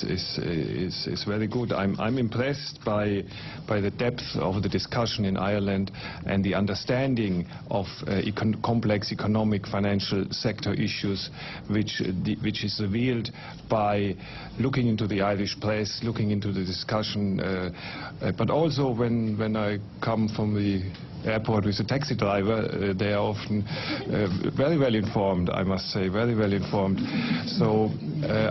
is very good. I'm impressed by the depth of the discussion in Ireland and the understanding of complex economic financial sector issues, which is revealed by looking into the Irish press, looking into the discussion, but also when I come from the airport with a taxi driver, they are often very well informed, I must say, very well informed. So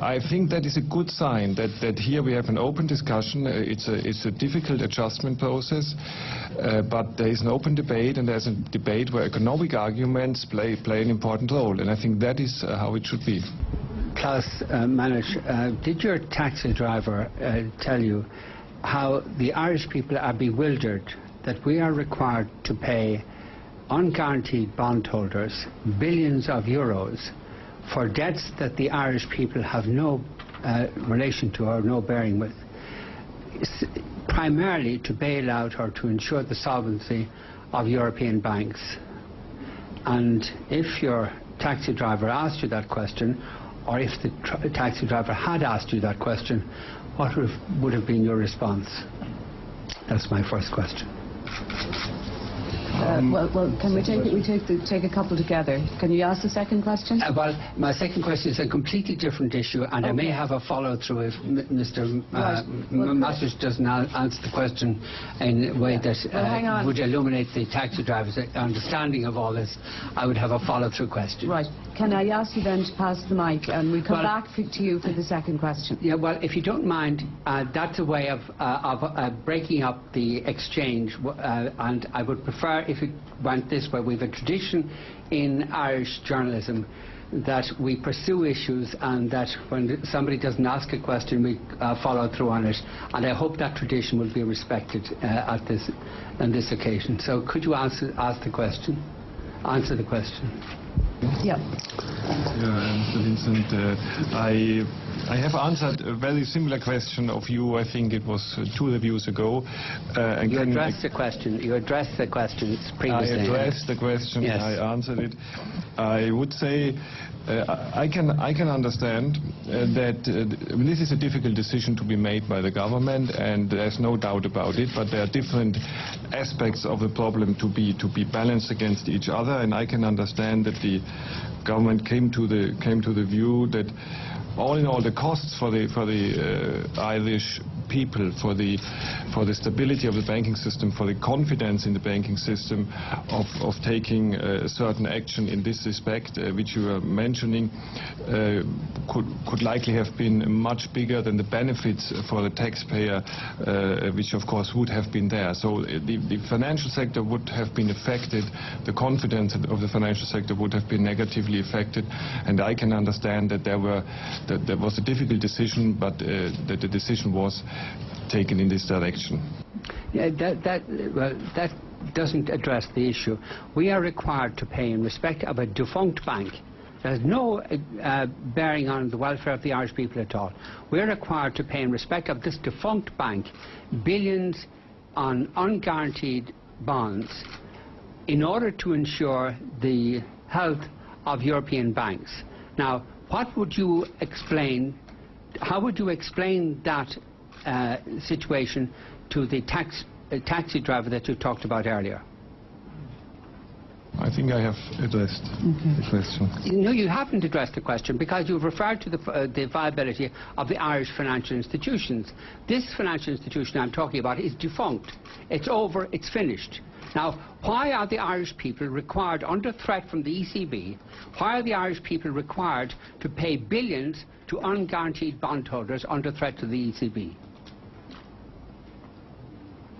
I think that is a good sign that here we have an open discussion. It's a difficult adjustment process, but there is an open debate, and there's a debate where economic arguments play an important role, and I think that is how it should be. Klaus, Masuch, did your taxi driver tell you how the Irish people are bewildered that we are required to pay unguaranteed bondholders billions of euros for debts that the Irish people have no relation to or no bearing with, primarily to bail out or to ensure the solvency of European banks? And if your taxi driver asked you that question, or if the taxi driver had asked you that question, what would have been your response? That's my first question. Well, can we take a couple together? Can you ask the second question? Well, my second question is a completely different issue, and okay. I may have a follow-through if Mr. Masuch doesn't answer the question in a way that would illuminate the taxi driver's understanding of all this. I would have a follow-through question. Right. Can I ask you then to pass the mic, and we'll come back to you for the second question? Yeah, well, if you don't mind, that's a way of breaking up the exchange, and I would prefer if it went this way. We have a tradition in Irish journalism that we pursue issues, and that when somebody doesn't ask a question, we follow through on it, and I hope that tradition will be respected on this occasion. So could you answer the question? Yeah. Mr. Vincent, I have answered a very similar question of you. I think it was 2 reviews ago. You addressed the question. You addressed the question previously. I addressed the question. Yes. I answered it. I would say I can understand that this is a difficult decision to be made by the government, and there's no doubt about it. But there are different aspects of the problem to be balanced against each other, and I can understand that the government came to the view that all in all, the costs for the Irish people, for the stability of the banking system, for the confidence in the banking system of taking certain action in this respect, which you were mentioning, could likely have been much bigger than the benefits for the taxpayer, which of course would have been there. So the financial sector would have been affected, the confidence of the financial sector would have been negatively affected, and I can understand that there was a difficult decision, but that the decision was taken in this direction. Yeah, that doesn't address the issue. We are required to pay in respect of a defunct bank. There's no bearing on the welfare of the Irish people at all. We're required to pay in respect of this defunct bank billions on unguaranteed bonds in order to ensure the health of European banks. Now, what would you explain, how would you explain that situation to the taxi driver that you talked about earlier? I think I have addressed the question. No, you haven't addressed the question, because you've referred to the viability of the Irish financial institutions. This financial institution I'm talking about is defunct. It's over, it's finished. Now, why are the Irish people required, under threat from the ECB, why are the Irish people required to pay billions to unguaranteed bondholders under threat to the ECB?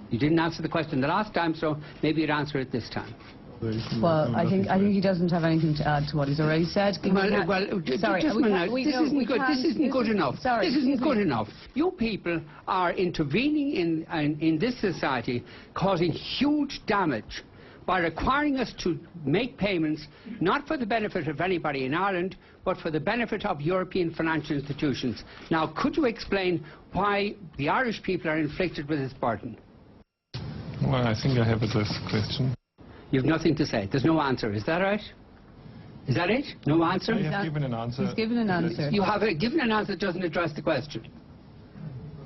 You didn't answer the question the last time, so maybe you'd answer it this time. Well, I think he doesn't have anything to add to what he's already said. Sorry, this isn't good enough. Sorry, this isn't good enough. You people are intervening in this society, causing huge damage by requiring us to make payments not for the benefit of anybody in Ireland, but for the benefit of European financial institutions. Now, could you explain why the Irish people are inflicted with this burden? Well, I think I have addressed the question. You have nothing to say. There's no answer. Is that right? Is that it? No answer? I have given an answer. He's given an answer. You have given an answer that doesn't address the question.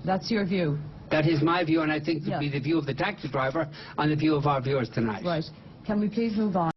That's your view? That is my view, and I think it would be the view of the taxi driver and the view of our viewers tonight. Right. Can we please move on?